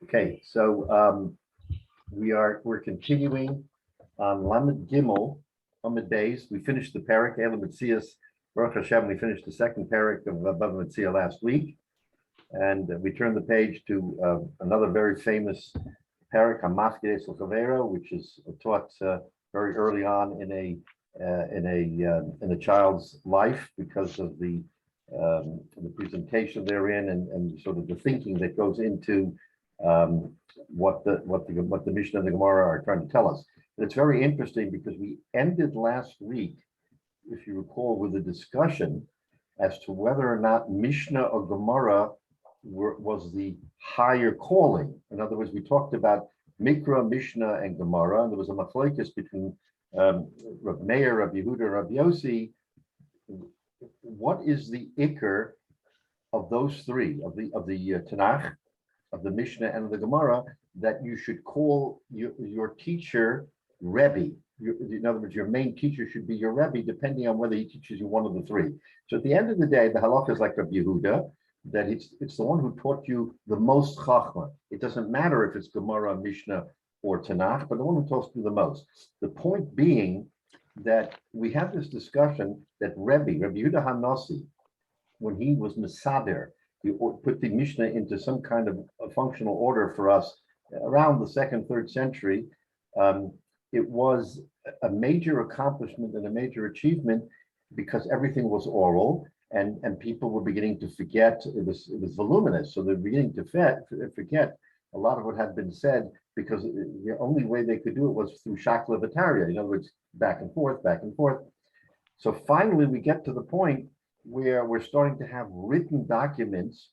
Okay, so we're continuing on Lamed Gimel Amid Beis. We finished the parak Bava Metzia. Baruch Hashem, we finished the second parak of Bava Metzia last week, and we turned the page to another very famous parak, Hamafkid Esel Chavero, which is taught very early on in a child's life because of the presentation therein and sort of the thinking that goes into what the Mishnah and the Gemara are trying to tell us. And it's very interesting because we ended last week, if you recall, with a discussion as to whether or not Mishnah or Gemara was the higher calling. In other words, we talked about Mikra, Mishnah, and Gemara, and there was a machlokes between Rabbi Meir, Rabbi Yehuda, Rabbi Yossi. What is the ikar of those three, of the Tanakh, of the Mishnah, and of the Gemara, that you should call your teacher Rebbe? In other words, your main teacher should be your Rebbe, depending on whether he teaches you one of the three. So at the end of the day, the halakha is like Rabbi Yehuda, that it's the one who taught you the most chachma. It doesn't matter if it's Gemara, Mishnah, or Tanakh, but the one who taught you the most. The point being that we have this discussion that Rabbi Yehuda HaNasi, when he was Mesader, he put the Mishnah into some kind of a functional order for us around the 2nd, 3rd century. It was a major accomplishment and a major achievement because everything was oral and people were beginning to forget. It was voluminous, so they're beginning to forget a lot of what had been said because the only way they could do it was through shakla v'tarya. In other words, back and forth, back and forth. So finally, we get to the point where we're starting to have written documents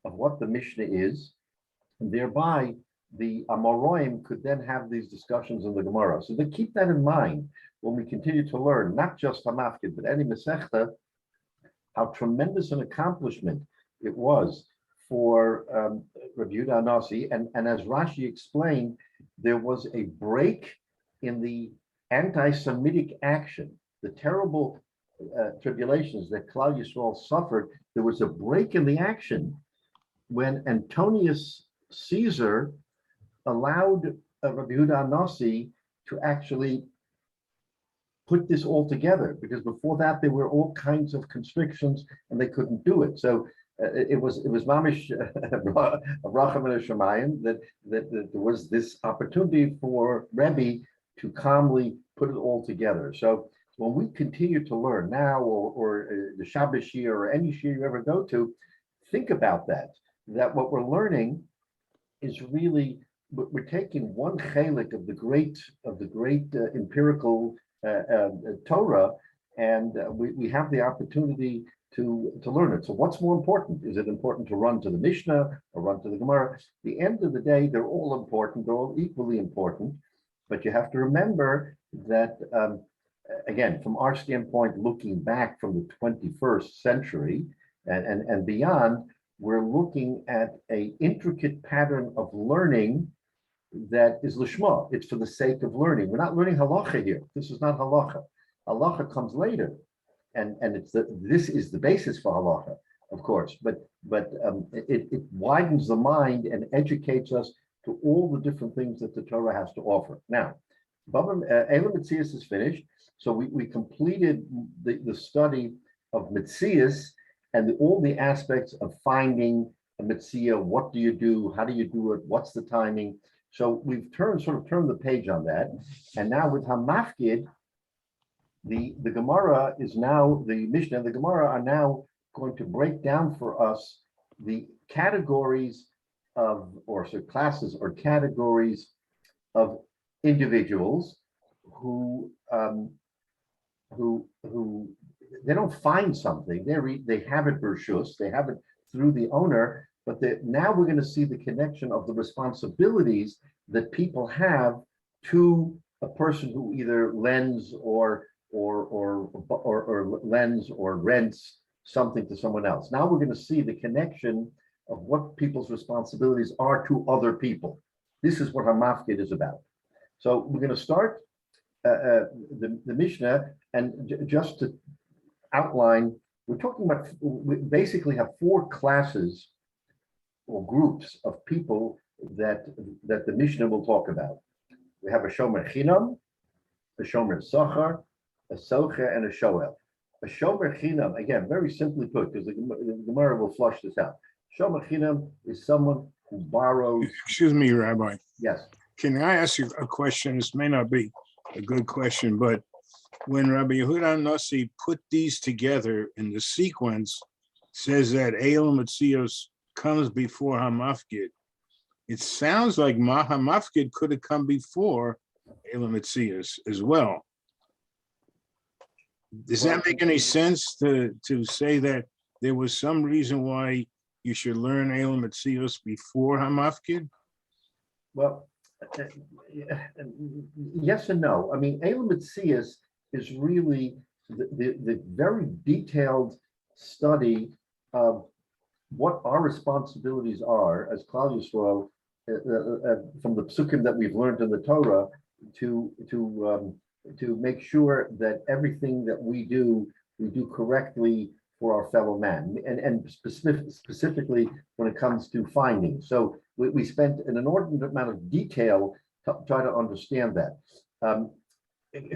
of what the Mishnah is, and thereby the Amoraim could then have these discussions in the Gemara. So to keep that in mind when we continue to learn, not just Hamafkid, but any Masechta, how tremendous an accomplishment it was for Rabbi Yehuda HaNasi. And as Rashi explained, there was a break in the anti-Semitic action, the terrible tribulations that Klal Yisrael suffered. There was a break in the action when Antonius Caesar allowed Rabbi Yehuda HaNasi to actually put this all together, because before that there were all kinds of constrictions and they couldn't do it. So it was mamish Racham and Shemayim that there was this opportunity for Rebbe to calmly put it all together. So when we continue to learn now, or the Shabbos Shiur, or any Shiur you ever go to, think about that what we're learning is really, we're taking one chelik of the great empirical Torah, and we have the opportunity to learn it. So what's more important? Is it important to run to the Mishnah or run to the Gemara? At the end of the day, they're all important. They're all equally important. But you have to remember that, again, from our standpoint, looking back from the 21st century and beyond, we're looking at an intricate pattern of learning that is lishma. It's for the sake of learning. We're not learning halacha here. This is not halacha. Halacha comes later, and this is the basis for halacha, of course. But it widens the mind and educates us to all the different things that the Torah has to offer. Now, Bava Metzia is finished, so we completed the study of Metzias and all the aspects of finding a Metzia. What do you do? How do you do it? What's the timing? So we've sort of turned the page on that, and now with Hamafkid, the Gemara is now, the Mishnah and the Gemara are now going to break down for us the categories of, or so classes or categories of individuals who they don't find something, they have it bershus, they have it through the owner. But now we're going to see the connection of the responsibilities that people have to a person who either lends or lends or rents something to someone else. Now we're going to see the connection of what people's responsibilities are to other people. This is what Hamafkid is about. So we're going to start the Mishnah, and just to outline, we're talking about, we basically have four classes or groups of people that the Mishnah will talk about. We have a Shomer Chinam, a Shomer Sachar, a Socher, and a Shoel. A Shomer Chinam, again, very simply put, because the Gemara will flush this out. Shomer Chinam is someone who borrows. Excuse me, Rabbi. Yes. Can I ask you a question? This may not be a good question, but when Rabbi Yehuda Nasi put these together in the sequence, says that Elam Metzios comes before Hamafkid. It sounds like Hamafkid could have come before Elam Metzios as well. Does that make any sense to say that there was some reason why you should learn Elam Metzios before Hamafkid? Well, yes and no. I mean, Elam Metzios is really the very detailed study of what our responsibilities are as Klal Yisrael from the psukim that we've learned in the Torah to make sure that everything that we do correctly for our fellow man, and specifically when it comes to finding. So we spent an inordinate amount of detail to try to understand that.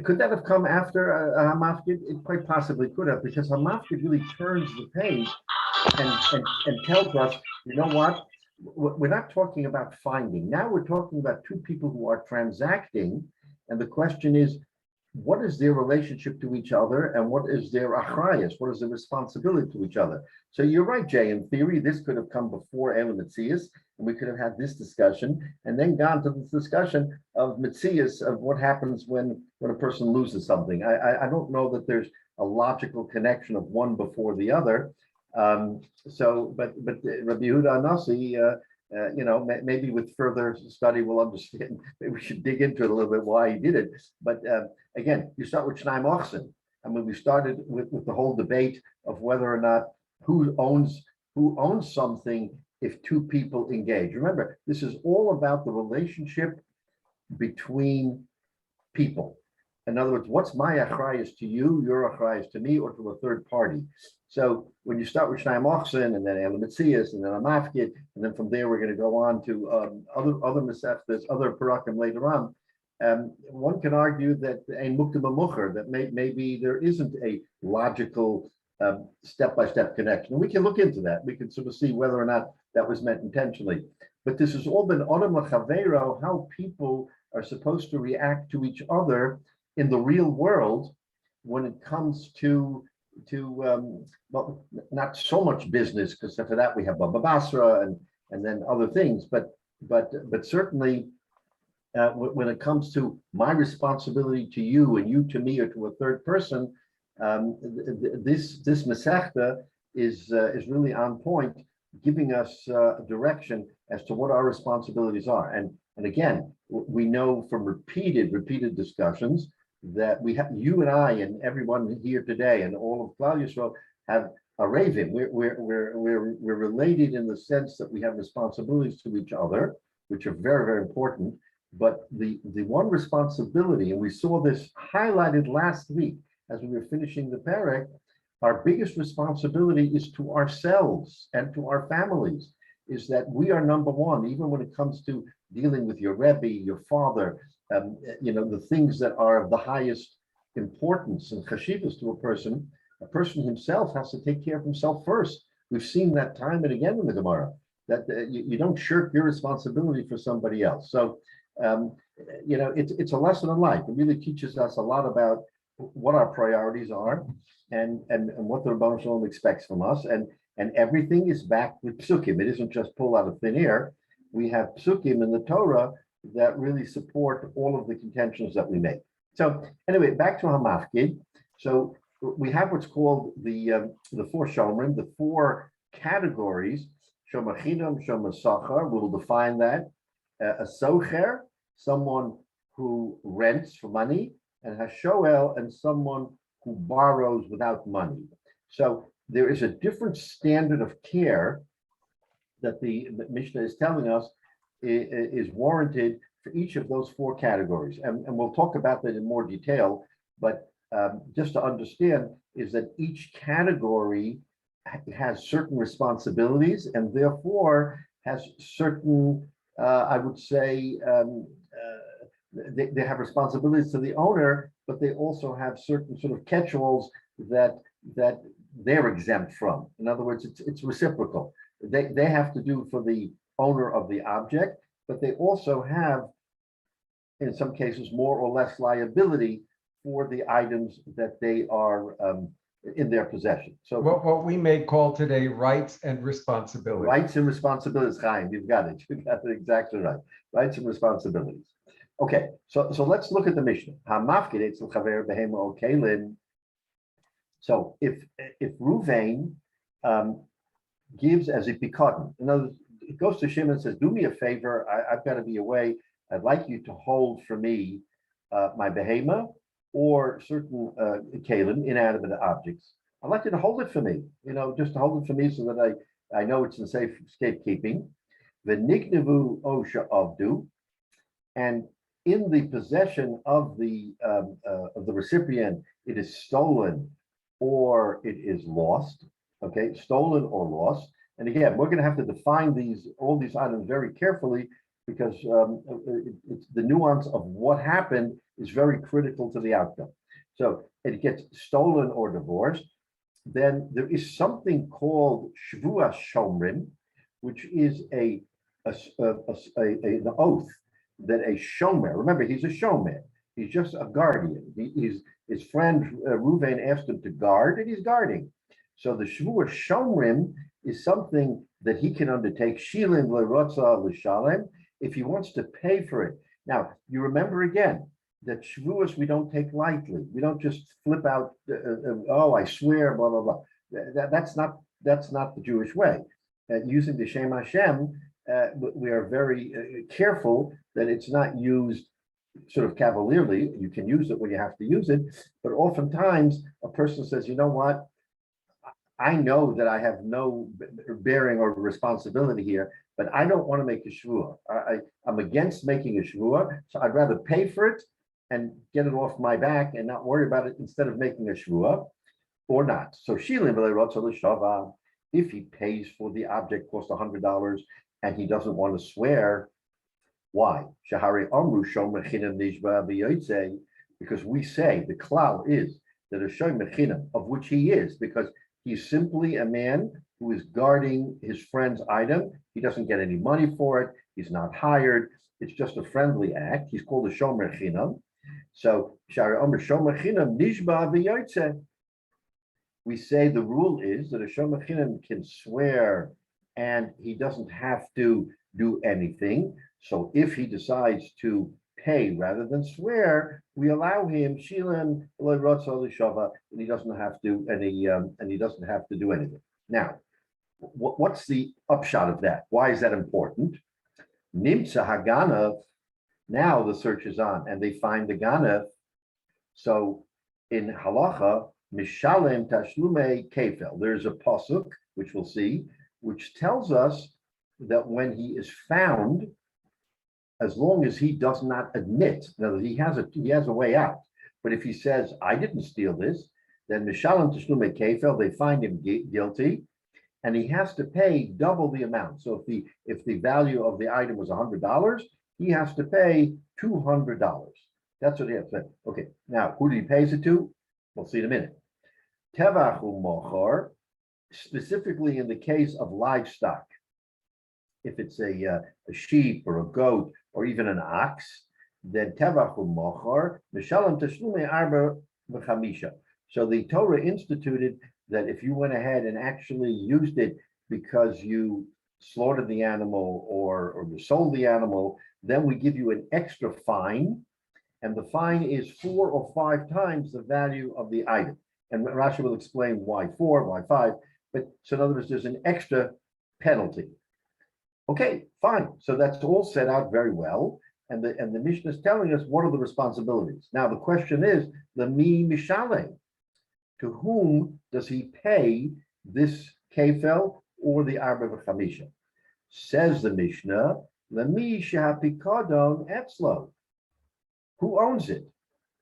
Could that have come after Hamafkid? It quite possibly could have, because Hamafkid really turns the page and tells us, you know what? We're not talking about finding. Now we're talking about two people who are transacting, and the question is, what is their relationship to each other, and what is their achrayus? What is their responsibility to each other? So you're right, Jay. In theory, this could have come before Elam Metzias, and we could have had this discussion, and then gone to this discussion of Metzias, of what happens when a person loses something. I don't know that there's a logical connection of one before the other. But Rabbi Yehuda Nasi, maybe with further study we'll understand. Maybe we should dig into it a little bit why he did it. But again, you start with Shnai Mochsen. I mean, we started with the whole debate of whether or not who owns something if two people engage. Remember, this is all about the relationship between people. In other words, what's my achrayus to you, your achrayus to me, or to a third party? So when you start with Shnai Mochsen, and then Elam Metzias, and then Hamafkid, and then from there we're going to go on to other Mesechtas, other Parakim later on. One can argue that ein muktim amucher, that maybe there isn't a logical step-by-step connection. And we can look into that. We can sort of see whether or not that was meant intentionally. But this has all been Odom L'Chaveiro, how people are supposed to react to each other in the real world when it comes to well, not so much business, because for that we have Baba Basra and then other things, but certainly when it comes to my responsibility to you and you to me or to a third person, this Masechta is really on point, giving us direction as to what our responsibilities are. And again, we know from repeated discussions that we have, you and I and everyone here today and all of Klal Yisrael have a raving. We're related in the sense that we have responsibilities to each other, which are very, very important. But the one responsibility, and we saw this highlighted last week as we were finishing the parak, our biggest responsibility is to ourselves and to our families, is that we are number one, even when it comes to dealing with your Rebbe, your father, the things that are of the highest importance and chashivas to a person himself has to take care of himself first. We've seen that time and again in the Gemara, that you don't shirk your responsibility for somebody else. So, it's a lesson in life. It really teaches us a lot about what our priorities are and what the Rebbeinu Shalom expects from us. And everything is backed with psukim. It isn't just pulled out of thin air. We have psukim in the Torah that really support all of the contentions that we make. So anyway, back to Hamafkid. So we have what's called the four shomrim, the four categories. Shomer Chinam, Shomer Sachar. We'll define that. A socher, someone who rents for money, and hashoel, and someone who borrows without money. So there is a different standard of care that the Mishnah is telling us is warranted for each of those four categories. And we'll talk about that in more detail, but just to understand is that each category has certain responsibilities and therefore has certain, I would say, they have responsibilities to the owner, but they also have certain sort of catch-alls that they're exempt from. In other words, it's reciprocal. They have to do for the owner of the object, but they also have, in some cases, more or less liability for the items that they are in their possession. So what we may call today rights and responsibilities. rights and responsibilities, Chaim, you've got it. You got it exactly right. Rights and responsibilities. Okay, so let's look at the Mishnah. So if Ruvain gives as a pikadon, in other words, it goes to Shimon and says, "Do me a favor. I've got to be away. I'd like you to hold for me my behema or certain kalim, inanimate objects. I'd like you to hold it for me. Just to hold it for me so that I know it's in safekeeping. The nignevu osha avdu, and in the possession of the recipient, it is stolen or it is lost. Okay, stolen or lost. And again, we're going to have to define all these items very carefully because it's the nuance of what happened is very critical to the outcome. So it gets stolen or divorced. Then there is something called shvuas shomrim, which is an oath that a shomer. Remember, he's a shomer. He's just a guardian. His friend Ruvain asked him to guard, and he's guarding. So the shvuas shomrim is something that he can undertake. Shilin le'rotza l'shalem, if he wants to pay for it. Now, you remember again that shvuas we don't take lightly. We don't just flip out. Oh, I swear, blah blah blah. That's not the Jewish way. Using the Shem Hashem, we are very careful that it's not used sort of cavalierly. You can use it when you have to use it, but oftentimes a person says, "You know what? I know that I have no bearing or responsibility here, but I don't want to make a shvua. I'm against making a shvua, so I'd rather pay for it and get it off my back and not worry about it instead of making a shvua or not." So if he pays for the object cost $100 and he doesn't want to swear, why? Because we say the klal is that a shoy mechinam, of which he is, because he's simply a man who is guarding his friend's item. He doesn't get any money for it. He's not hired. It's just a friendly act. He's called a shomer chinam. So we say the rule is that a shomer chinam can swear and he doesn't have to do anything. So if he decides to pay rather than swear, we allow him shilam shava, and he doesn't have to do anything. Now, what's the upshot of that? Why is that important? Nimtza haganav. Now the search is on, and they find the ganav. So in halacha, mishalem tashlume kefel. There's a pasuk which we'll see, which tells us that when he is found, as long as he does not admit, now he has a way out. But if he says, "I didn't steal this," then mishalem tashlume kefel, they find him guilty, and he has to pay double the amount. So if the value of the item was $100, he has to pay $200. That's what he has to pay. Okay, now who he pays it to? We'll see in a minute. Tevach u'mochor, specifically in the case of livestock, if it's a sheep or a goat or even an ox, then tevach u'mochor mishalem tashlume arba v'chamisha. So the Torah instituted that if you went ahead and actually used it because you slaughtered the animal or you sold the animal, then we give you an extra fine, and the fine is 4 or 5 times the value of the item. And Rashi will explain why 4, why 5. But so in other words, there's an extra penalty. Okay, fine. So that's all set out very well. And the Mishnah is telling us what are the responsibilities. Now the question is, the mi mishale. To whom does he pay this kefel or the arba v'chamisha? Says the Mishnah, lemi shehapikadon etzlo. Who owns it?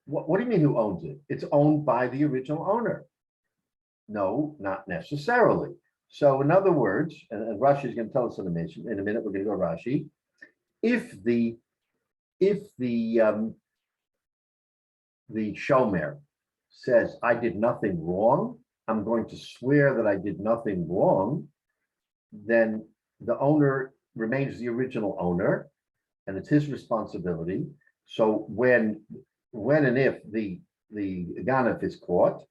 What do you mean who owns it? It's owned by the original owner. No, not necessarily. So in other words, and Rashi is going to tell us in a minute, we're going to go Rashi. If the shomer says, I did nothing wrong, I'm going to swear that I did nothing wrong, then the owner remains the original owner, and it's his responsibility. So when and if the ganef is caught,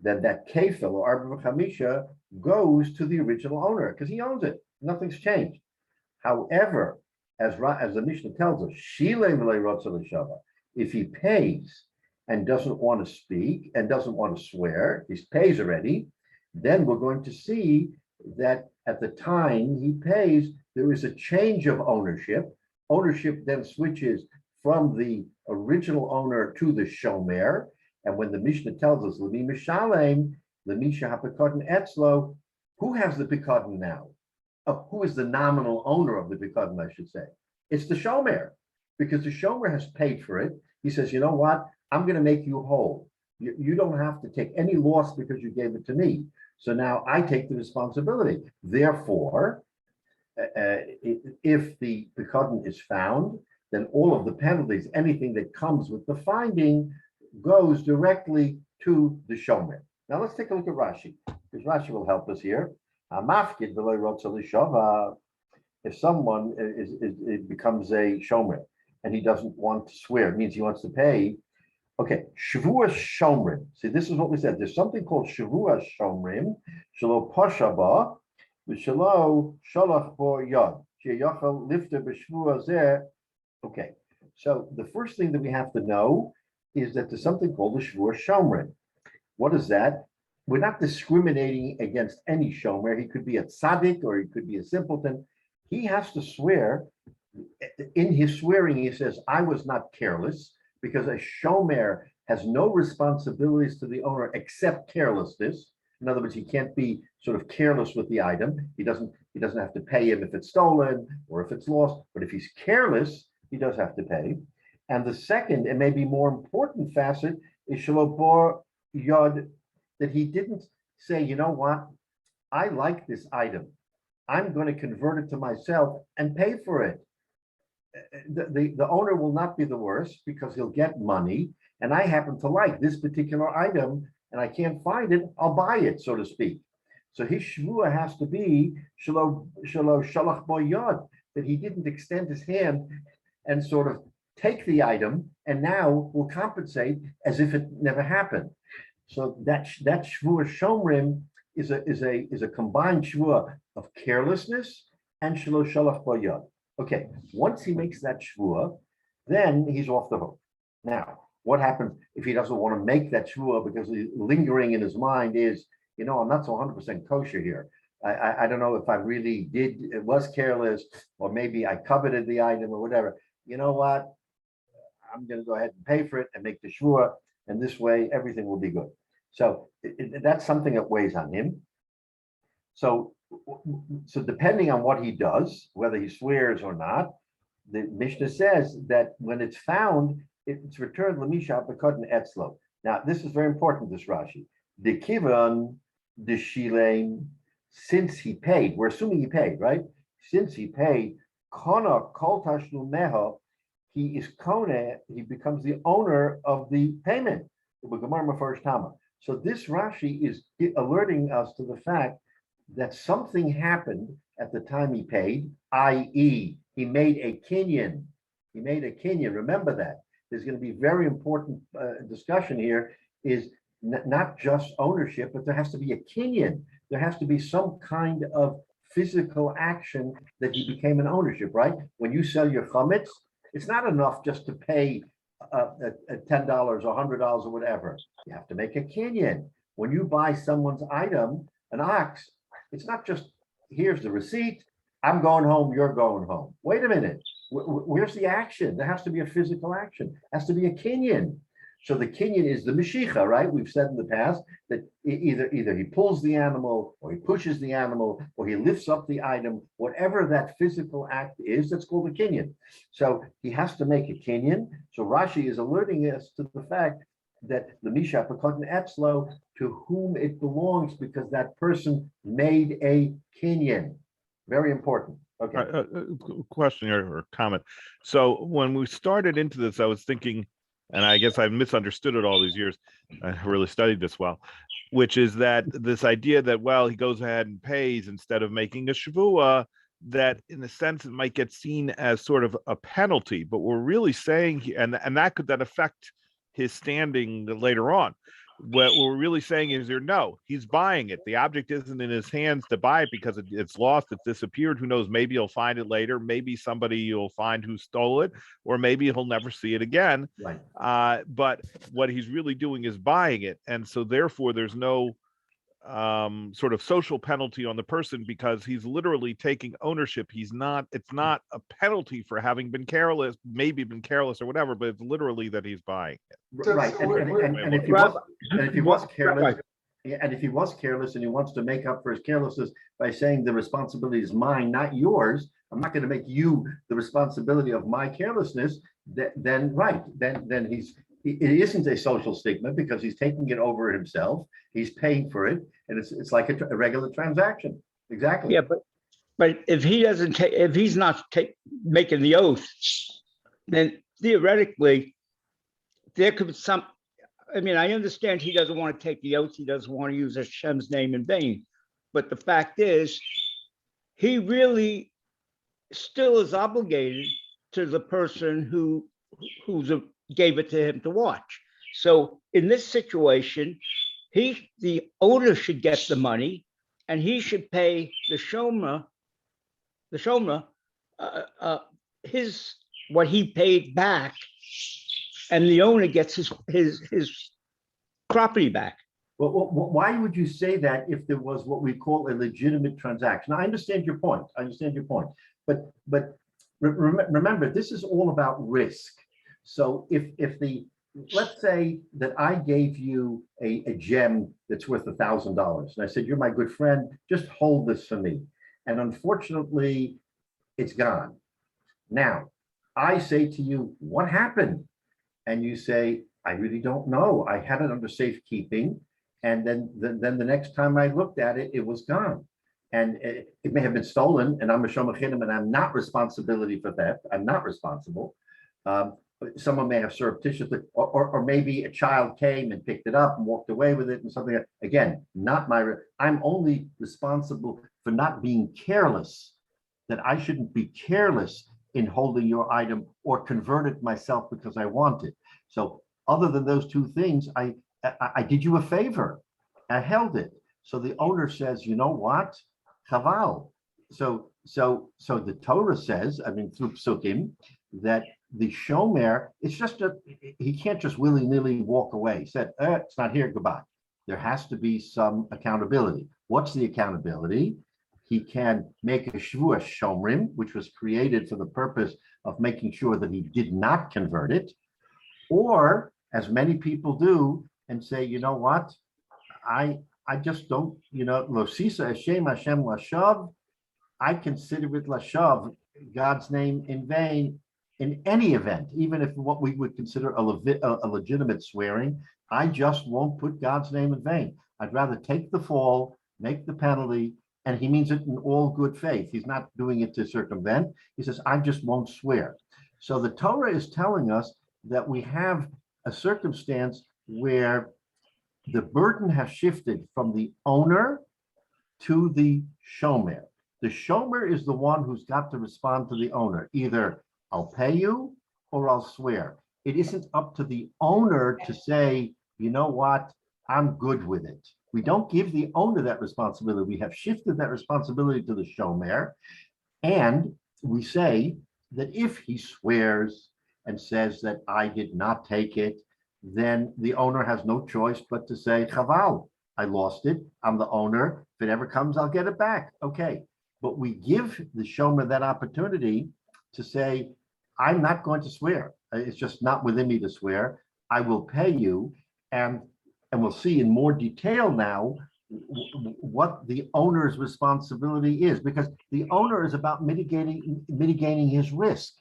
then that kefil or arba v'chamisha goes to the original owner because he owns it. Nothing's changed. However, as the Mishnah tells us, shilei v'lei rotza l'shava, if he pays and doesn't want to speak and doesn't want to swear, he pays already, then we're going to see that at the time he pays, there is a change of ownership. Ownership then switches from the original owner to the shomer. And when the Mishnah tells us, L'mi mishalem, l'misha hapikoden etzlo, who has the pikoden now? Who is the nominal owner of the pikoden, I should say? It's the shomer, because the shomer has paid for it. He says, you know what? I'm going to make you whole. You don't have to take any loss because you gave it to me. So now I take the responsibility. Therefore, if the pikoden is found, then all of the penalties, anything that comes with the finding, goes directly to the shomer. Now let's take a look at Rashi, because Rashi will help us here. If someone it becomes a shomer and he doesn't want to swear, it means he wants to pay. Okay, Shavua Shomrim. See, this is what we said. There's something called Shavua Shomrim, Shalo Pashaba, Shalo Shalach Bo Yad, Sheyachal Lifter B'Shavua Zeh. Okay, so the first thing that we have to know is that there's something called the Shavua Shomrim. What is that? We're not discriminating against any shomer. He could be a tzaddik or he could be a simpleton. He has to swear. In his swearing, he says, I was not careless, because a shomer has no responsibilities to the owner except carelessness. In other words, he can't be sort of careless with the item. He doesn't have to pay him if it's stolen or if it's lost. But if he's careless, he does have to pay. And the second, and maybe more important facet, is shelo bo yad, that he didn't say, you know what, I like this item. I'm going to convert it to myself and pay for it. The owner will not be the worst because he'll get money, and I happen to like this particular item and I can't find it, I'll buy it, so to speak. So his shvua has to be shelo shalach bo yad, that he didn't extend his hand and sort of take the item and now will compensate as if it never happened. So that shvua shomrim is a combined shvua of carelessness and shelo shalach bo yad. Okay, once he makes that shvua, then he's off the hook. Now, what happens if he doesn't want to make that shvua because lingering in his mind is, you know, I'm not so 100% kosher here. I don't know if I really was careless, or maybe I coveted the item or whatever. You know what? I'm going to go ahead and pay for it and make the shvua, and this way everything will be good. So that's something that weighs on him. So depending on what he does, whether he swears or not, the Mishnah says that when it's found, it's returned l'misha b'koden etzlo. Now, this is very important, this Rashi. The kivan, the shilein, since he paid, we're assuming he paid, right? Since he paid, kona kol tashlumeha, he is kone, he becomes the owner of the payment. So this Rashi is alerting us to the fact that something happened at the time he paid, i.e., he made a kinyan. He made a kinyan. Remember that. There's going to be very important discussion here, is not just ownership, but there has to be a kinyan. There has to be some kind of physical action that he became an ownership, right? When you sell your chametz, it's not enough just to pay $10 or $100 or whatever. You have to make a kinyan. When you buy someone's item, an ox, it's not just, here's the receipt, I'm going home, you're going home. Wait a minute, where's the action? There has to be a physical action, has to be a kinyan. So the kinyan is the meshicha, right? We've said in the past that either he pulls the animal, or he pushes the animal, or he lifts up the item, whatever that physical act is, that's called a kinyan. So he has to make a kinyan. So Rashi is alerting us to the fact that the Misha Pakotin Etzlo, to whom it belongs, because that person made a kinyan. Very important. Okay. Question or comment. So when we started into this, I was thinking, and I guess I've misunderstood it all these years. I really studied this well, which is that this idea that, well, he goes ahead and pays instead of making a shavua, that in a sense it might get seen as sort of a penalty, but we're really saying, and that could then affect his standing later on. What we're really saying is, no, he's buying it. The object isn't in his hands to buy it because it's lost, it's disappeared. Who knows? Maybe he'll find it later. Maybe somebody you'll find who stole it, or maybe he'll never see it again. Right. But what he's really doing is buying it, and so therefore there's no sort of social penalty on the person because he's literally taking ownership. It's not a penalty for having been careless, maybe been careless or whatever, but it's literally that he's buying it. Right. And if he was careless, and if he was careless and he wants to make up for his carelessness by saying the responsibility is mine, not yours, I'm not going to make you the responsibility of my carelessness, then it isn't a social stigma because he's taking it over himself. He's paying for it, and it's like a regular transaction. Exactly. Yeah, but if he doesn't take, if he's not making the oath, then theoretically there could be some. I mean, I understand he doesn't want to take the oath. He doesn't want to use Hashem's name in vain. But the fact is, he really still is obligated to the person who gave it to him to watch. So in this situation, the owner should get the money, and he should pay the shomer his what he paid back, and the owner gets his property back. Well, why would you say that if there was what we call a legitimate transaction? I understand your point. But remember, this is all about risk. So let's say that I gave you a gem that's worth $1,000, and I said, you're my good friend, just hold this for me. And unfortunately, it's gone. Now, I say to you, what happened? And you say, I really don't know. I had it under safekeeping. And then the next time I looked at it, it was gone. And it may have been stolen, and I'm a shomer chinim, and I'm not responsibility for that. I'm not responsible. Someone may have surreptitiously, or maybe a child came and picked it up and walked away with it and something. Again, I'm only responsible for not being careless, that I shouldn't be careless in holding your item or convert it myself because I want it. So other than those two things, I did you a favor. I held it. So the owner says, you know what? Chaval. So the Torah says, I mean, through Psukim, that the shomer, he can't just willy-nilly walk away. He said, it's not here, goodbye. There has to be some accountability. What's the accountability? He can make a shvua shomrim, which was created for the purpose of making sure that he did not convert it, or as many people do, and say, you know what, I just don't, lo sisa Hashem lashav, I consider it lashav, God's name in vain, in any event, even if what we would consider a legitimate swearing, I just won't put God's name in vain. I'd rather take the fall, make the penalty, and he means it in all good faith. He's not doing it to circumvent. He says, I just won't swear. So the Torah is telling us that we have a circumstance where the burden has shifted from the owner to the shomer. The shomer is the one who's got to respond to the owner. Either I'll pay you or I'll swear. It isn't up to the owner to say, you know what, I'm good with it. We don't give the owner that responsibility. We have shifted that responsibility to the shomer. And we say that if he swears and says that I did not take it, then the owner has no choice but to say, chaval, I lost it. I'm the owner. If it ever comes, I'll get it back. Okay. But we give the shomer that opportunity to say, I'm not going to swear. It's just not within me to swear. I will pay you. And we'll see in more detail now what the owner's responsibility is, because the owner is about mitigating his risk.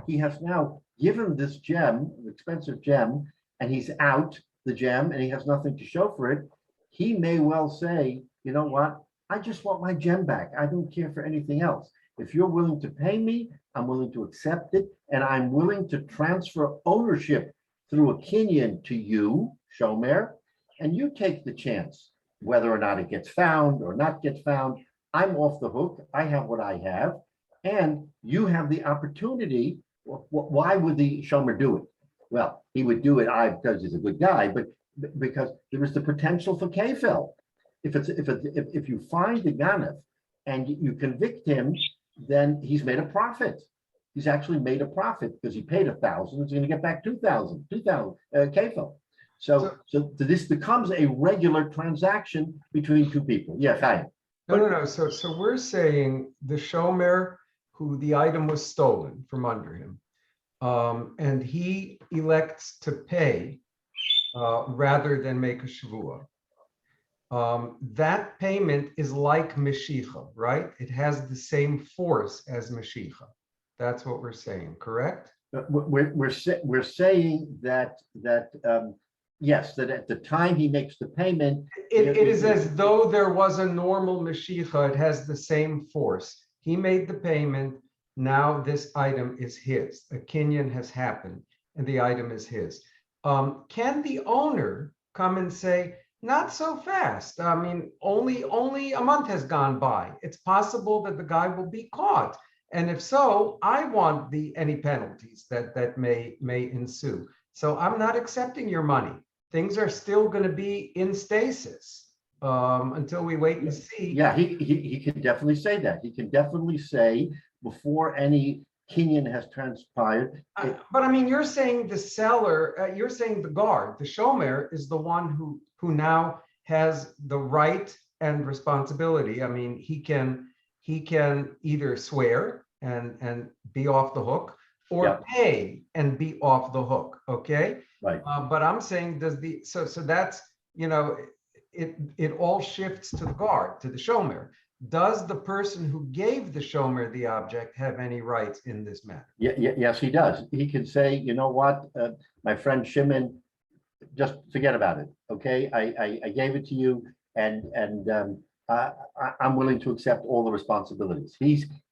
He has now given this gem, expensive gem, and he's out, the gem and he has nothing to show for it, he may well say, you know what? I just want my gem back. I don't care for anything else. If you're willing to pay me, I'm willing to accept it, and I'm willing to transfer ownership through a kinyan to you, Shomer, and you take the chance, whether or not it gets found or not gets found. I'm off the hook. I have what I have, and you have the opportunity. Why would the Shomer do it? Well, he would do it because he's a good guy, but because there is the potential for kefel. If you find the Ganav and you convict him, then he's made a profit. He's actually made a profit because he paid 1,000. He's going to get back 2,000 kefil. So this becomes a regular transaction between two people. Yeah, Chaim. No. So we're saying the shomer who the item was stolen from under him, and he elects to pay rather than make a shavua. That payment is like Meshicha, right? It has the same force as Meshicha. That's what we're saying, correct? We're saying that yes, that at the time he makes the payment, it is as though there was a normal Meshicha. It has the same force. He made the payment. Now this item is his. A kinyan has happened, and the item is his. Can the owner come and say, not so fast? I mean, only a month has gone by. It's possible that the guy will be caught. And if so, I want any penalties that may ensue. So I'm not accepting your money. Things are still going to be in stasis until we wait and see. Yeah, he can definitely say that. He can definitely say before any kinyan has transpired. But I mean, you're saying the seller, you're saying the guard, the shomer is the one who now has the right and responsibility. I mean, he can either swear and be off the hook, or pay and be off the hook. Okay. Right. But I'm saying so that's, it all shifts to the guard, to the shomer. Does the person who gave the shomer the object have any rights in this matter? Yes, he does. He can say, you know what, my friend Shimon, just forget about it. Okay, I gave it to you, and I'm willing to accept all the responsibilities.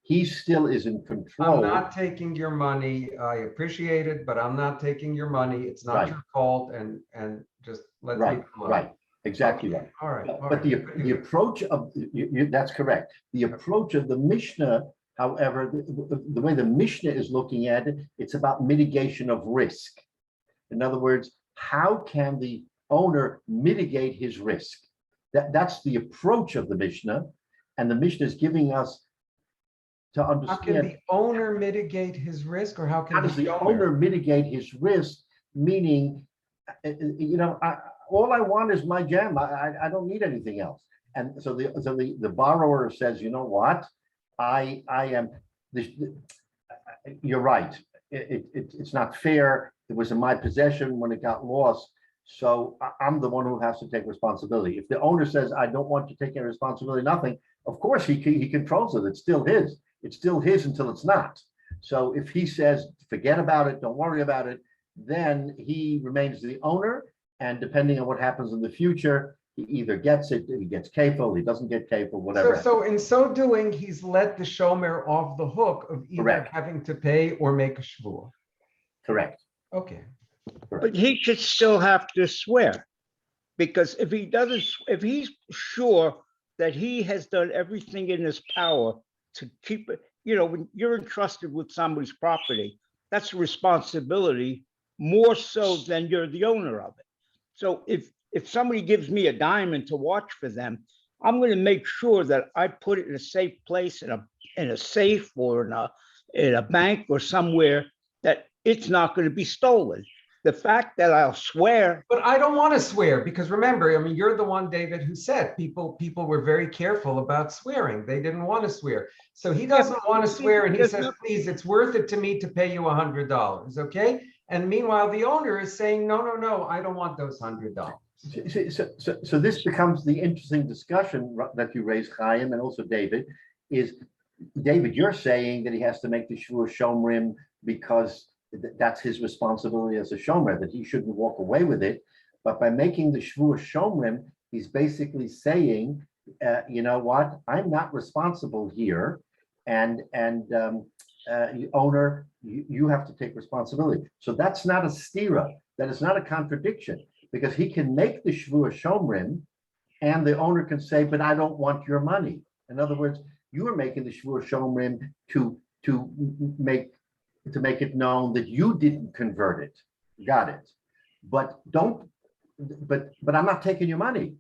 He still is in control. I'm not taking your money. I appreciate it, but I'm not taking your money. It's not your fault, and just let's leave it alone. Right. Exactly right. All right. But the approach of that's correct. The approach of the Mishnah, however, the way the Mishnah is looking at it, it's about mitigation of risk. In other words, how can the owner mitigate his risk? That's the approach of the Mishnah, and the Mishnah is giving us to understand. How can the owner mitigate his risk, or how does the owner mitigate his risk? Meaning, all I want is my gem. I don't need anything else. And so the borrower says, you know what? I am. You're right. It's not fair. It was in my possession when it got lost. So I'm the one who has to take responsibility. If the owner says, I don't want to take any responsibility, nothing, of course he controls it. It's still his. It's still his until it's not. So if he says, forget about it, don't worry about it, then he remains the owner. And depending on what happens in the future, he either gets it, he gets kefil, he doesn't get kefil, whatever. So in so doing, he's let the shomer off the hook of either having to pay or make a shvua. Correct. Okay. But he should still have to swear, because if he's sure that he has done everything in his power to keep it, when you're entrusted with somebody's property, that's a responsibility more so than you're the owner of it. So if somebody gives me a diamond to watch for them, I'm going to make sure that I put it in a safe place, in a safe or in a bank or somewhere that it's not going to be stolen. The fact that I'll swear. But I don't want to swear, because remember, I mean, you're the one, David, who said people were very careful about swearing. They didn't want to swear. So he doesn't want to swear, and he says, please, it's worth it to me to pay you $100. Okay. And meanwhile, the owner is saying, no, I don't want those $100. So this becomes the interesting discussion that you raised, Chaim, and also David, is, David, you're saying that he has to make the shvua shomrim because that's his responsibility as a shomer, that he shouldn't walk away with it. But by making the Shvuah Shomrim, he's basically saying, you know what, I'm not responsible here. And owner, you have to take responsibility. So that's not a stira. That is not a contradiction, because he can make the Shvuah Shomrim and the owner can say, but I don't want your money. In other words, you are making the Shvuah Shomrim to make it known that you didn't convert it. Got it. But I'm not taking your money.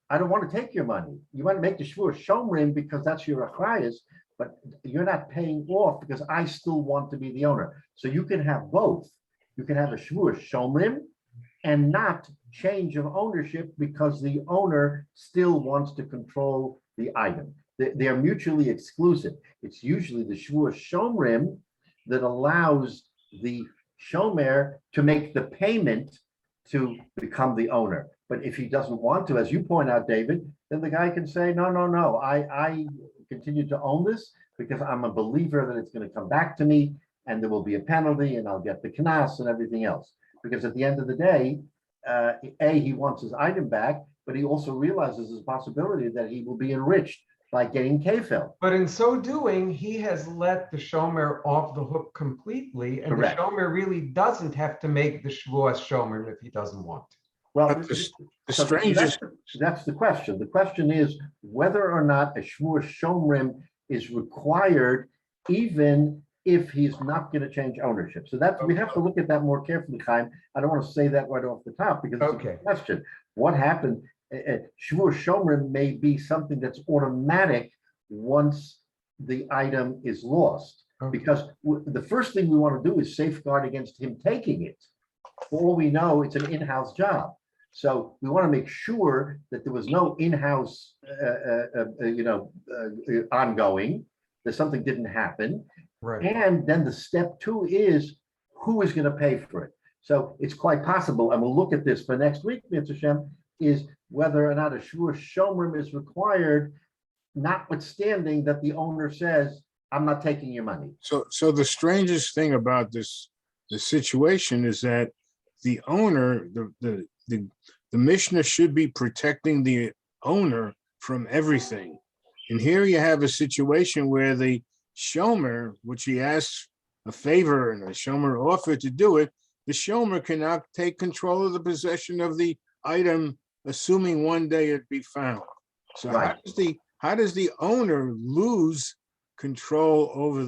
I don't want to take your money. You want to make the Shvuah Shomrim because that's your achrayus, but you're not paying off because I still want to be the owner. So you can have both. You can have a Shvuah Shomrim and not change of ownership because the owner still wants to control the item. They are mutually exclusive. It's usually the Shvuah Shomrim that allows the Shomer to make the payment to become the owner. But if he doesn't want to, as you point out, David, then the guy can say, no, I continue to own this because I'm a believer that it's going to come back to me and there will be a penalty and I'll get the knas and everything else. Because at the end of the day, he wants his item back, but he also realizes there's a possibility that he will be enriched by getting kefil. But in so doing, he has let the shomer off the hook completely, and Correct. the shomer really doesn't have to make the shvuas shomer if he doesn't want to. Well, The strangest, that's the question. The question is whether or not a shvuah shomrim is required, even if he's not going to change ownership. So that we have to look at that more carefully, Chaim. I don't want to say that right off the top because it's a question. What happened? Shvuah shomrim may be something that's automatic once the item is lost, because the first thing we want to do is safeguard against him taking it. For all we know, it's an in-house job. So we want to make sure that there was no in-house, ongoing, that something didn't happen. Right. And then the step two is who is going to pay for it. So it's quite possible, and we'll look at this for next week, Mitzvah Shem, is whether or not a shvuah shomrim is required, notwithstanding that the owner says, I'm not taking your money. so the strangest thing about the situation is that the owner, the Mishnah should be protecting the owner from everything. And here you have a situation where the shomer, which he asks a favor and the shomer offered to do it, the shomer cannot take control of the possession of the item, assuming one day it be found. So Right. how does the owner lose control over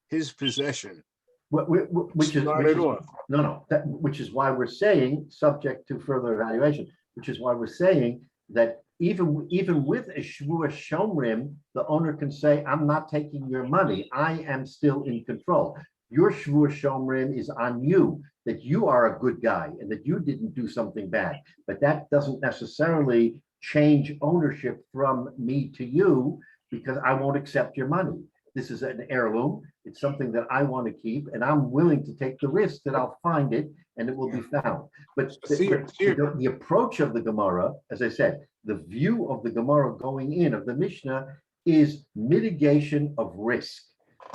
his possession? Which is why we're saying, subject to further evaluation, which is why we're saying that even with a shvuah shomrim, the owner can say, I'm not taking your money. I am still in control. Your shvuah shomrim is on you, that you are a good guy and that you didn't do something bad. But that doesn't necessarily change ownership from me to you, because I won't accept your money. This is an heirloom. It's something that I want to keep, and I'm willing to take the risk that I'll find it and it will be found. But the approach of the Gemara, as I said, the view of the Gemara going in of the Mishnah is mitigation of risk,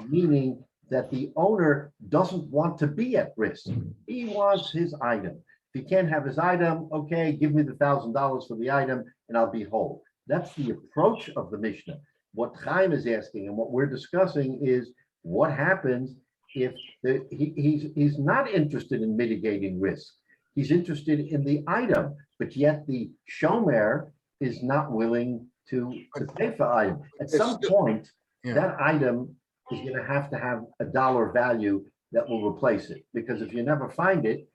meaning that the owner doesn't want to be at risk. He wants his item. If he can't have his item, okay, give me the $1,000 for the item and I'll be whole. That's the approach of the Mishnah. What Chaim is asking and what we're discussing is what happens if he's not interested in mitigating risk. He's interested in the item, but yet the shomer is not willing to pay for item. At some point, that item is going to have a dollar value that will replace it. Because if you never find it,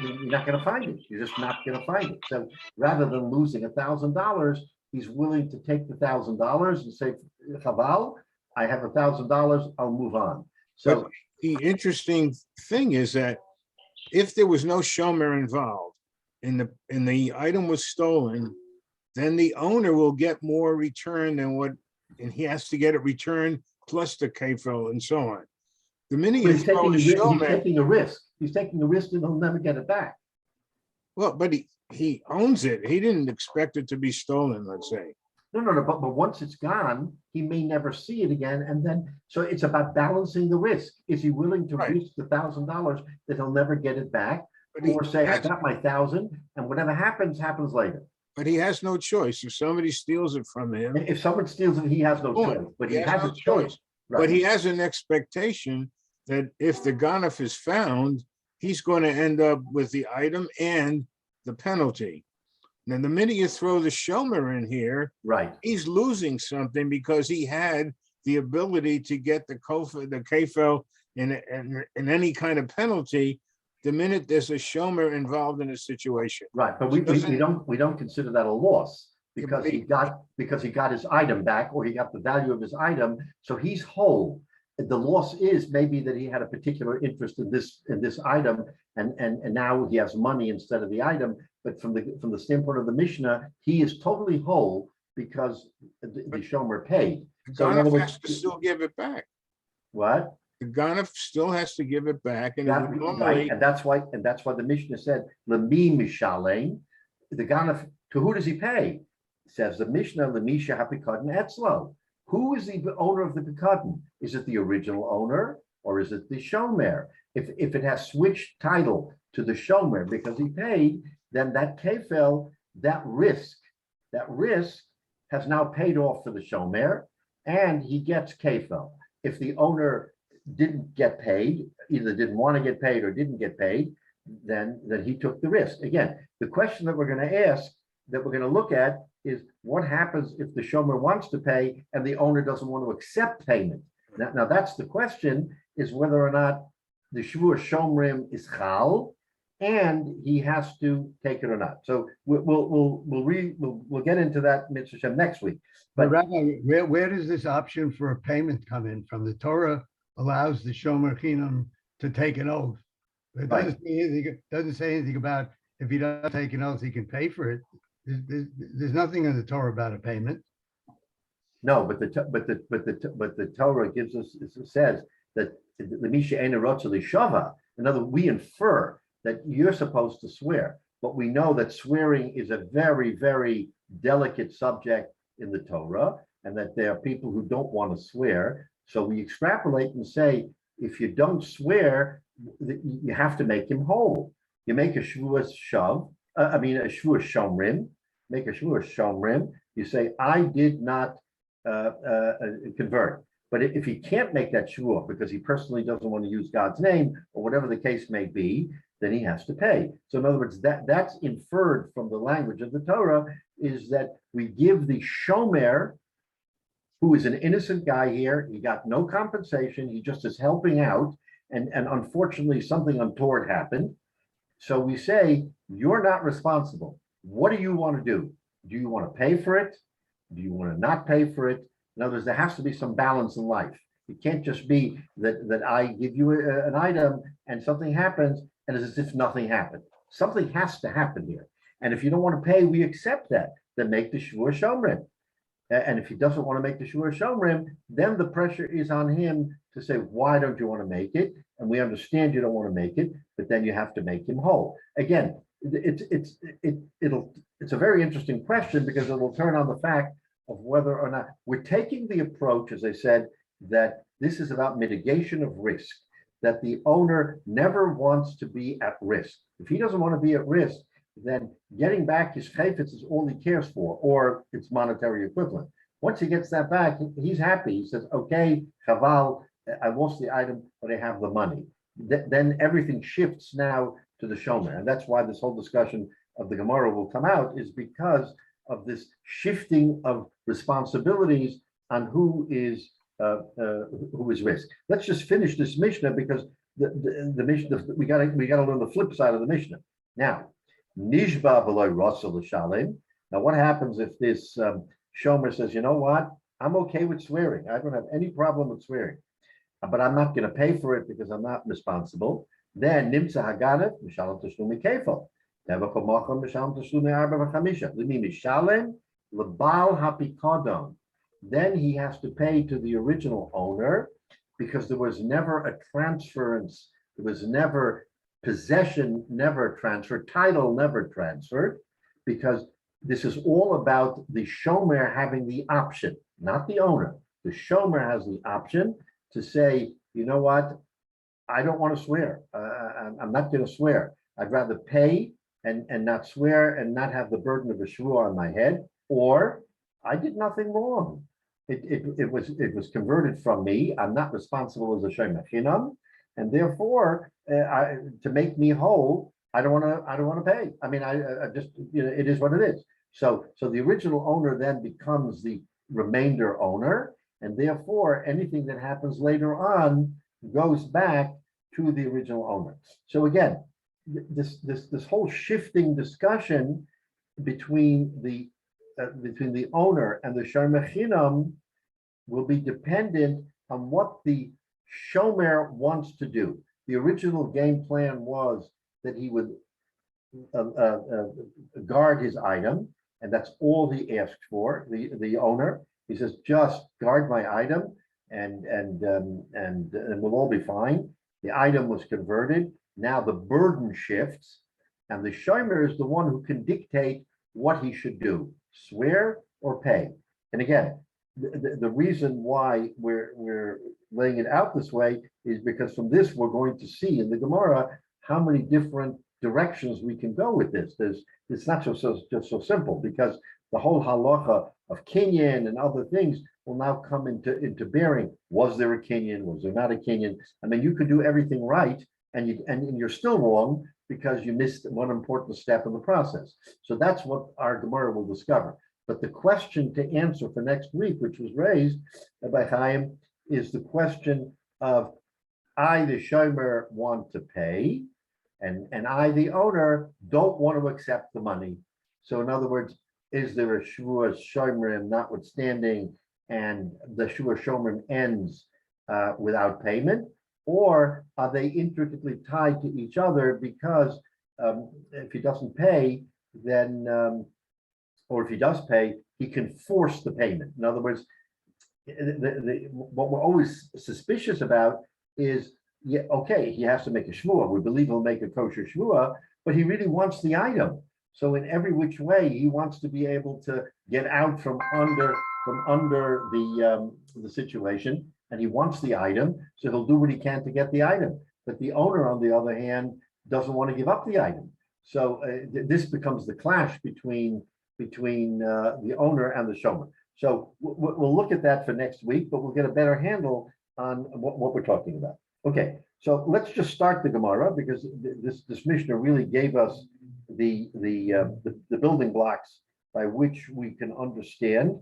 you're not going to find it. You're just not going to find it. So rather than losing $1,000, he's willing to take the $1,000 and say, Chaval, I have $1,000, I'll move on. So but the interesting thing is that if there was no shomer involved and the item was stolen, then the owner will get more return than and he has to get it returned plus the kefil and so on. The minute you throw a shomer, he's taking a risk. He's taking a risk and he'll never get it back. Well, but he owns it. He didn't expect it to be stolen, let's say. No. But once it's gone, he may never see it again. And then, so it's about balancing the risk. Is he willing to risk the $1,000 that he'll never get it back? or say, I got my 1,000, and whatever happens, happens later. But he has no choice. If somebody steals it from him, If someone steals it, he has no Point. choice, but he he has has no a choice. choice. But Right. he has an expectation that if the ganef is found, he's going to end up with the item and the penalty. Now, the minute you throw the shomer in here, Right. he's losing something because he had the ability to get the kefel in any kind of penalty the minute there's a shomer involved in a situation. Right, but we don't consider that a loss because but he got his item back, or he got the value of his item, so he's whole. The loss is maybe that he had a particular interest in this item, and now he has money instead of the item. But from the standpoint of the Mishnah, he is totally whole because the shomer paid. The So in other ganef words, has to still give it back. what? The ganef still has to give it back, and That, normally right, and that's why the Mishnah said, "Lemi mishalem." The ganef, to who does he pay? Says the Mishnah, "Lemisha hapikadon etzlo." Who is the owner of the pikadon? Is it the original owner or is it the shomer? If it has switched title to the shomer because he paid, then that kefel, that risk has now paid off for the shomer, and he gets kefel. If the owner didn't get paid, either didn't want to get paid or didn't get paid, then he took the risk. Again, the question that we're going to ask, that we're going to look at, is what happens if the shomer wants to pay and the owner doesn't want to accept payment? Now that's the question, is whether or not the shvur shomrim is chal and he has to take it or not. So we'll get into that mitzvah next week. But Rabbi, where does this option for a payment come in from? The Torah allows the shomer chinam to take an oath. It doesn't say anything about if he doesn't take an oath, he can pay for it. There's nothing in the Torah about a payment. No, but the Torah gives us, it says that the Misha Eina Rotza L'Shava. In other words, we infer that you're supposed to swear, but we know that swearing is a very, very delicate subject in the Torah, and that there are people who don't want to swear. So we extrapolate and say, if you don't swear, you have to make him whole. You make a shvuas shav, a shvuas shomrim. Make a shvuas shomrim. You say, I did not convert. But if he can't make that shvuah because he personally doesn't want to use God's name or whatever the case may be, then he has to pay. So in other words, that's inferred from the language of the Torah, is that we give the shomer, who is an innocent guy here, he got no compensation, he just is helping out, and unfortunately something untoward happened. So we say, you're not responsible. What do you want to do? Do you want to pay for it? Do you want to not pay for it? In other words, there has to be some balance in life. It can't just be that I give you an item and something happens and it's as if nothing happened. Something has to happen here. And if you don't want to pay, we accept that. Then make the shvur shomrim. And if he doesn't want to make the shvur shomrim, then the pressure is on him to say, why don't you want to make it? And we understand you don't want to make it, but then you have to make him whole. Again, it's a very interesting question because it will turn on the fact of whether or not we're taking the approach, as I said, that this is about mitigation of risk, that the owner never wants to be at risk. If he doesn't want to be at risk, then getting back his chayfetz is all he cares for, or its monetary equivalent. Once he gets that back, he's happy. He says, okay, chaval, I lost the item, but I have the money. Then everything shifts now to the shomer. And that's why this whole discussion of the Gemara will come out, is because of this shifting of responsibilities on who is risk. Let's just finish this Mishnah, because the Mishnah, we got to learn the flip side of the Mishnah. Now, Nishba v'lo rasa l'shalem. Now, what happens if this shomer says, you know what, I'm okay with swearing. I don't have any problem with swearing, but I'm not going to pay for it because I'm not responsible. Then nimtza haganev mishalem tashlumi kefal. Teva komacham mishalem tashlumi arba v'chamisha. Limi mishalem lebal hapikadon. Then he has to pay to the original owner, because there was never a transference, there was never possession, never transferred, title never transferred, because this is all about the shomer having the option, not the owner. The shomer has the option to say, you know what, I don't want to swear. I'm not going to swear. I'd rather pay and not swear and not have the burden of a shvuah on my head, or I did nothing wrong. It was converted from me. I'm not responsible as a shomer chinam, and therefore, to make me whole, I don't want to pay. I mean, I just, it is what it is. So the original owner then becomes the remainder owner, and therefore anything that happens later on goes back to the original owner. So again, this whole shifting discussion between the owner and the shomer chinam will be dependent on what the shomer wants to do. The original game plan was that he would guard his item, and that's all he asked for. The owner, he says, just guard my item, and we'll all be fine. The item was converted. Now the burden shifts, and the shomer is the one who can dictate what he should do: swear or pay. And again, the reason why we're laying it out this way is because from this we're going to see in the Gemara how many different directions we can go with this. It's not just so simple, because the whole halacha of kinyan and other things will now come into bearing. Was there a kinyan? Was there not a kinyan? I mean, you could do everything right, and you're still wrong because you missed one important step in the process. So that's what our Gemara will discover. But the question to answer for next week, which was raised by Chaim, is the question of, I, the shomer, want to pay, and I, the owner, don't want to accept the money. So in other words, is there a shvuah shomerim notwithstanding, and the shvuah shomerim ends without payment? Or are they intricately tied to each other because if he doesn't pay, then, or if he does pay, he can force the payment. In other words, what we're always suspicious about is, yeah, okay, he has to make a shvuah. We believe he'll make a kosher shvuah, but he really wants the item. So in every which way, he wants to be able to get out from under the situation, and he wants the item, so he'll do what he can to get the item. But the owner, on the other hand, doesn't want to give up the item. So this becomes the clash between the owner and the shomer. So we'll look at that for next week, but we'll get a better handle on what we're talking about. Okay, so let's just start the Gemara, because this Mishnah really gave us the building blocks by which we can understand.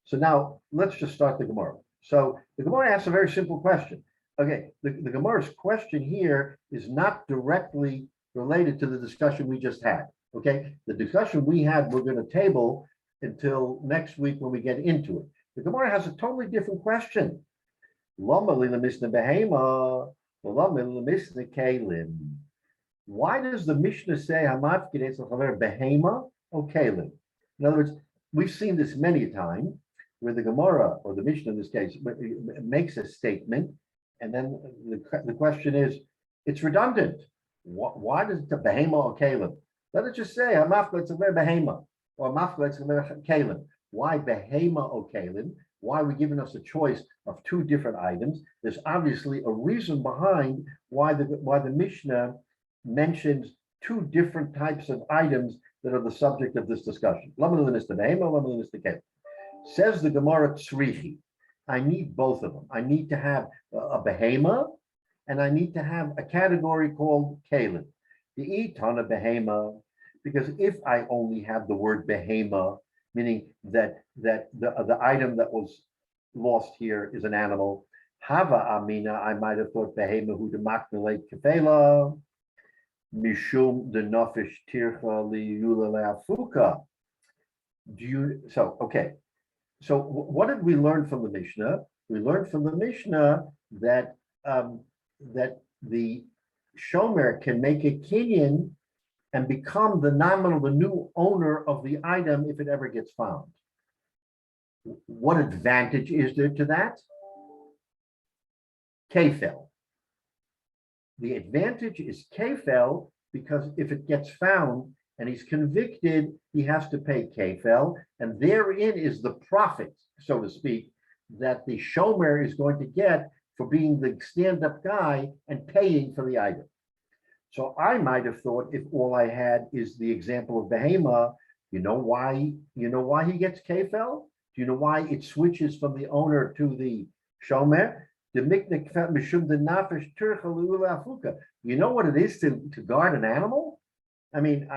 So now let's just start the Gemara. So the Gemara asks a very simple question. Okay, the Gemara's question here is not directly related to the discussion we just had. Okay, the discussion we had, we're going to table until next week when we get into it. The Gemara has a totally different question. Why does the Mishnah say behema or kalim? In other words, we've seen this many times where the Gemara, or the Mishnah in this case, makes a statement, and then the question is, it's redundant. Why does it behema or kalim? Let it just say behema or kalim. Why behema or kalim? Why are we giving us a choice of two different items? There's obviously a reason behind why the Mishnah mentions two different types of items that are the subject of this discussion. Says the Gemara Tzrichi, I need both of them. I need to have a behema, and I need to have a category called kalim. The itana behema, because if I only have the word behema, meaning that the item that was lost here is an animal, hava amina, I might have thought behema hu demakneleit kefela, mishum de nofish tircha liyula leafuka. Okay. So what did we learn from the Mishnah? We learned from the Mishnah that that the shomer can make a kinyan and become the new owner of the item if it ever gets found. What advantage is there to that? Kefel. The advantage is kefel because if it gets found and he's convicted, he has to pay kefel, and therein is the profit, so to speak, that the shomer is going to get for being the stand-up guy and paying for the item. So I might have thought if all I had is the example of Behema, you know why he gets kefel? Do you know why it switches from the owner to the shomer? The miknek mishum the nafesh turcha le'ula afuka. You know what it is to guard an animal? I mean,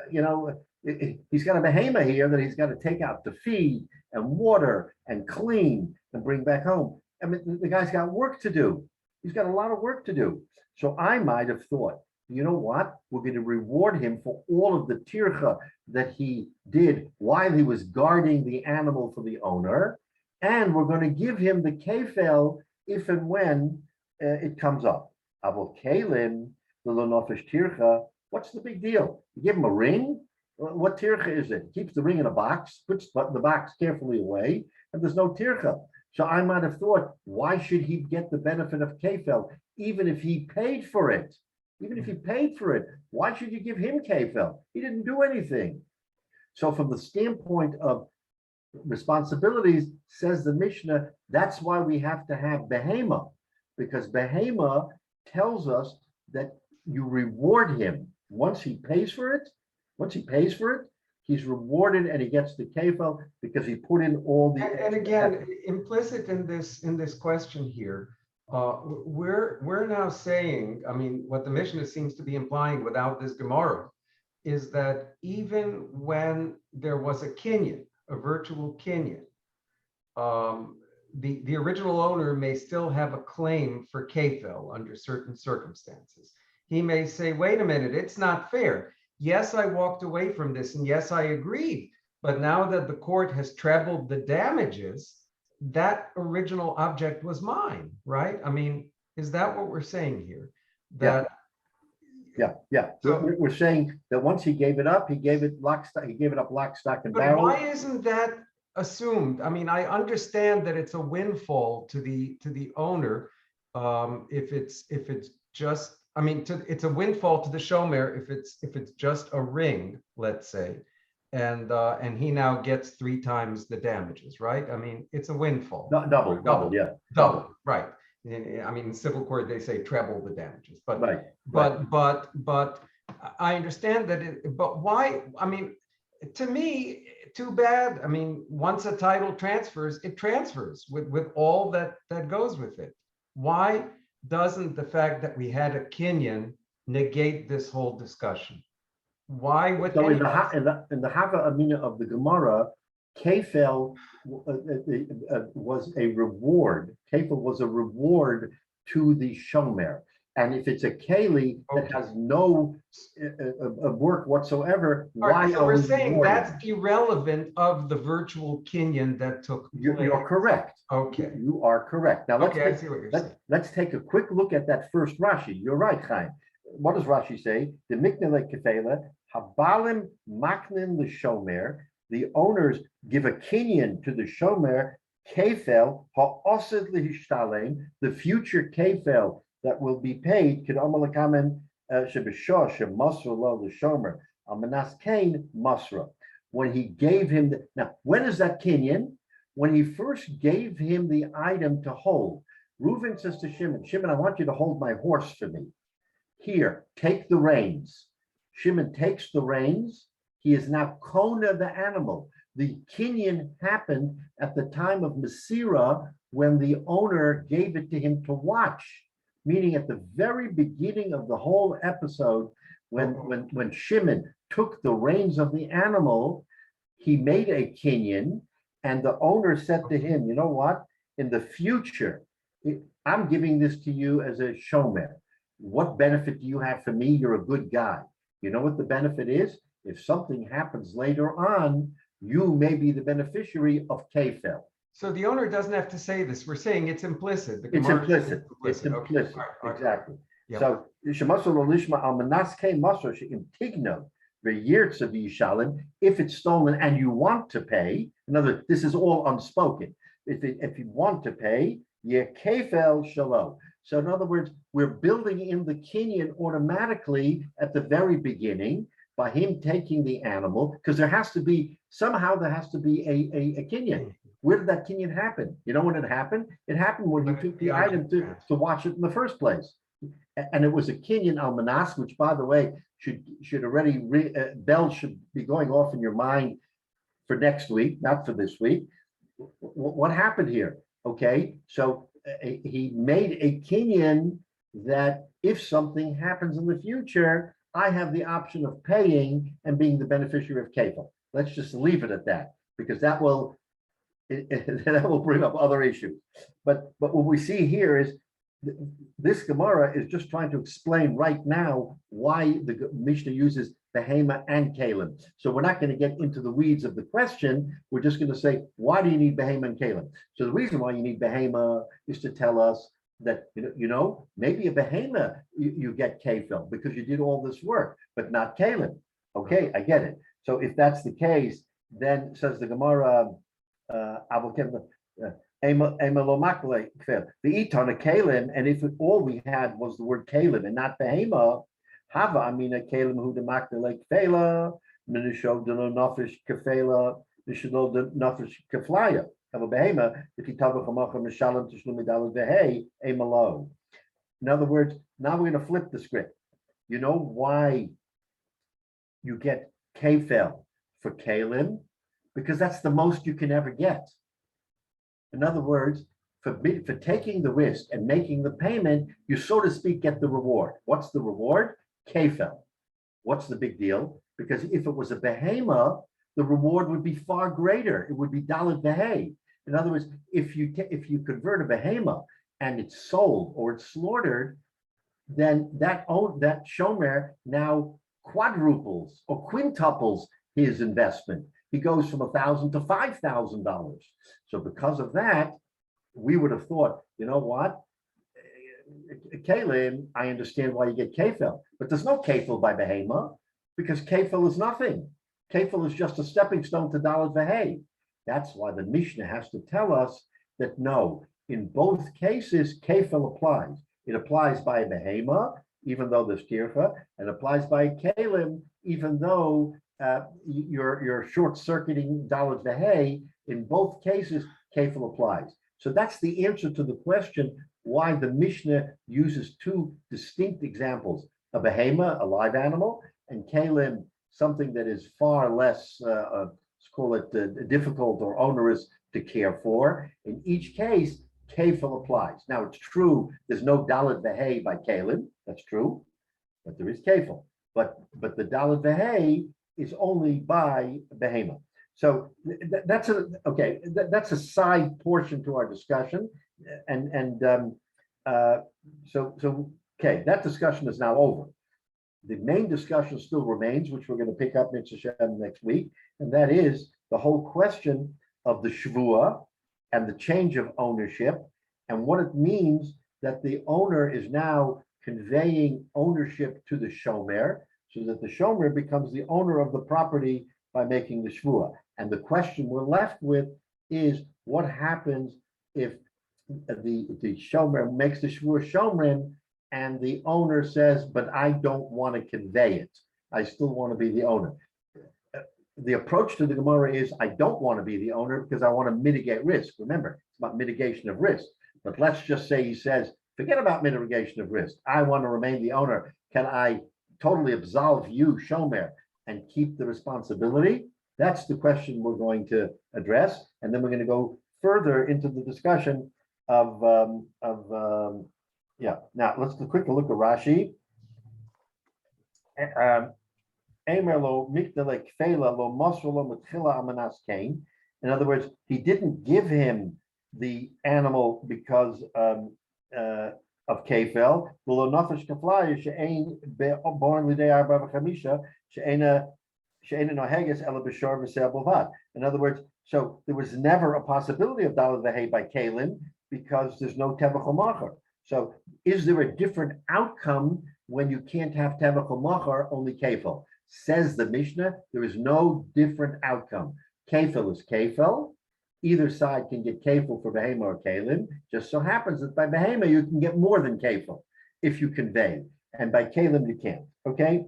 he's got a behema here that he's got to take out to feed and water and clean and bring back home. I mean, the guy's got work to do. He's got a lot of work to do. So I might have thought, you know what? We're going to reward him for all of the tircha that he did while he was guarding the animal for the owner. And we're going to give him the kefel if and when it comes up. Avol kelim, the lonofesh tircha. What's the big deal? You give him a ring. What tircha is it? He keeps the ring in a box, puts the box carefully away, and there's no tircha. So I might have thought, why should he get the benefit of kefel, even if he paid for it? Even if he paid for it, why should you give him kefel? He didn't do anything. So from the standpoint of responsibilities, says the Mishnah, that's why we have to have behema, because behema tells us that you reward him once he pays for it. Once he pays for it, he's rewarded and he gets the kefel because he put in all the. And again, implicit in this question here, we're now saying, I mean, what the Mishnah seems to be implying without this Gemara is that even when there was a kinyan, a virtual kinyan, the original owner may still have a claim for kefel under certain circumstances. He may say, wait a minute, it's not fair. Yes, I walked away from this, and yes, I agreed. But now that the court has trebled the damages, that original object was mine, right? I mean, is that what we're saying here? That Yeah. So- We're saying that once he gave it up, he gave it lock, stock, he gave it up lock, stock, and But barrel. why isn't that assumed? I mean, I understand that it's a windfall to the owner if it's just. I mean, it's a windfall to the shomer if it's just a ring, let's say, and he now gets 3 times the damages, right? I mean, it's a windfall. Double, yeah. Double, right? I mean, in civil court they say treble the damages, but Right. but I understand that. But why? I mean, to me, too bad. I mean, once a title transfers, it transfers with all that goes with it. Why doesn't the fact that we had a kinyan negate this whole discussion? Why would So in anyone- the Hava Amina of the Gemara, kefel was a reward. Kefel was a reward to the shomer. And if it's a keli that Okay. has no work whatsoever, All right, why so are we're we saying rewarding? that's irrelevant of the virtual kinyan that took place. You're correct. Okay. You are correct. Now Okay, I see what you're saying. let's take a quick look at that first Rashi. You're right, Chaim. What does Rashi say? The miknele kefela habalim maknin the shomer. The owners give a kinyan to the shomer kefel ha'osid lihishtalem. The future kefel that will be paid could amalakamen shebishah shemasra lo the shomer amanas kain masra. When he gave him now, when is that kinyan? When he first gave him the item to hold. Reuven says to Shimon, Shimon, I want you to hold my horse for me. Here, take the reins. Shimon takes the reins. He is now kona the animal. The kinyan happened at the time of Masira when the owner gave it to him to watch, meaning at the very beginning of the whole episode, when Shimon took the reins of the animal, he made a kinyan, and the owner said to him, you know what? In the future, I'm giving this to you as a shomer. What benefit do you have for me? You're a good guy. You know what the benefit is? If something happens later on, you may be the beneficiary of kefel. So the owner doesn't have to say this. We're saying it's implicit. The It's Gemara says implicit. It's Okay. implicit. All right. Exactly. Yeah. So Shemaso Lolishma al Manaske Masro Tigno V'yirtza v'yishalim. If it's stolen and you want to pay, in other words, this is all unspoken. If you want to pay, ye kefel shalom. So in other words, we're building in the kinyan automatically at the very beginning by him taking the animal, because there has to be a kinyan. Where did that kinyan happen? You know when it happened? It happened when he took the item to watch it in the first place. and it was a Kenyan almanas, which, by the way, should already bells should be going off in your mind for next week, not for this week. What happened here? Okay, so he made a Kenyan that if something happens in the future, I have the option of paying and being the beneficiary of kefil. Let's just leave it at that, because that will bring up other issues. But what we see here is this Gemara is just trying to explain right now why the Mishnah uses behema and kalim. So we're not going to get into the weeds of the question. We're just going to say, why do you need behema and kalim? So the reason why you need behema is to tell us that, maybe a behema you get kefil because you did all this work, but not kalim. Okay, I get it. So if that's the case, then says the Gemara, the itana kalim, and if all we had was the word kalim and not behema, hava amina kalim hu demakna like kfela, minisho de no nafish kfela, mishlo de nafish kflaya. Have a behema if you tell the chamacha mishalim tishlumi dalad behei emalo. In other words, now we're going to flip the script. You know why you get kefel for kalim? Because that's the most you can ever get. In other words, for taking the risk and making the payment, you, so to speak, get the reward. What's the reward? Kefel. What's the big deal? Because if it was a behema, the reward would be far greater. It would be daled behei. In other words, if you convert a behema and it's sold or it's slaughtered, then that shomer now quadruples or quintuples his investment. He goes from $1,000 to $5,000. So because of that, we would have thought, you know what? Kalim, I understand why you get kefil, but there's no kefil by behema because kefil is nothing. Kefil is just a stepping stone to daled behei. That's why the Mishnah has to tell us that no, in both cases, kefil applies. It applies by a behema, even though there's tircha, and applies by a kalim, even though you're short-circuiting daled behei. In both cases, kefil applies. So that's the answer to the question why the Mishnah uses two distinct examples: a behema, a live animal, and kalim, something that is far less, let's call it difficult or onerous to care for. In each case, kefil applies. Now, it's true, there's no daled behei by kalim. That's true, but there is kefil. But the daled behei is only by behema. So that's a side portion to our discussion, that discussion is now over. The main discussion still remains, which we're going to pick up next week, and that is the whole question of the shvua and the change of ownership and what it means that the owner is now conveying ownership to the shomer, so that the shomer becomes the owner of the property by making the shvua. And the question we're left with is what happens if the shomer makes the shvua shomrim and the owner says, but I don't want to convey it. I still want to be the owner. The approach to the Gemara is I don't want to be the owner because I want to mitigate risk. Remember, it's about mitigation of risk. But let's just say he says, forget about mitigation of risk. I want to remain the owner. Can I totally absolve you, shomer, and keep the responsibility? That's the question we're going to address. And then we're going to go further into the discussion of Now let's do a quick look at Rashi. In other words, he didn't give him the animal because of kefel. In other words, so there was never a possibility of daled vehei by kalim because there's no tevach u'machar. So is there a different outcome when you can't have tevach u'machar, only kefel? Says the Mishnah, there is no different outcome. Kefel is kefel. Either side can get kefel for behema or kalim. Just so happens that by behema you can get more than kefel if you convey, and by kalim you can't. Okay.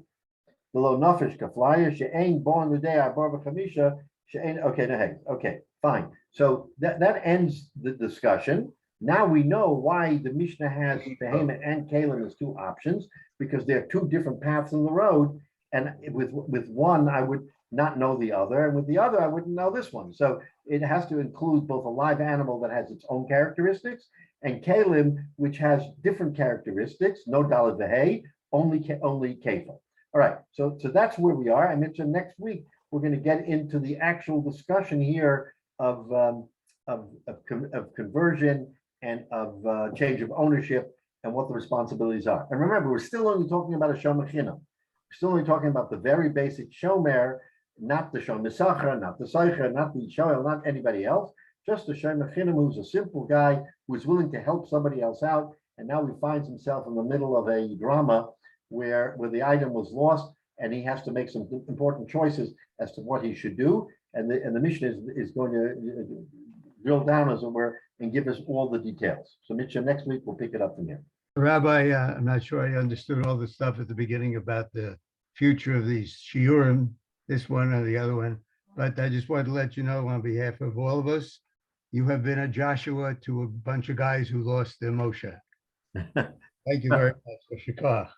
Below nafish kaflaya she'ain born the day arbor b'chamisha she'ain. Okay, no, hey, okay, fine. So that ends the discussion. Now we know why the Mishnah has Behema and Kalim as two options, because they're two different paths in the road. And with one, I would not know the other, and with the other, I wouldn't know this one. So it has to include both a live animal that has its own characteristics and Kalim, which has different characteristics, no Daled Vehe, only Kefil. All right, so that's where we are. I mentioned next week, we're going to get into the actual discussion here of conversion and of change of ownership and what the responsibilities are. And remember, we're still only talking about a shomer chinam. We're still only talking about the very basic shomer, not the shomer sacher, not the seicher, not the shoel, not anybody else. Just the shomer chinam who's a simple guy who's willing to help somebody else out. And now he finds himself in the middle of a drama where the item was lost, and he has to make some important choices as to what he should do. And the Mishnah is going to drill down, as it were, and give us all the details. So Mishnah, next week, we'll pick it up from here. Rabbi, I'm not sure I understood all the stuff at the beginning about the future of these shiurim, this one or the other one, but I just wanted to let you know on behalf of all of us, you have been a Joshua to a bunch of guys who lost their Moshe. Thank you very much for Shikah.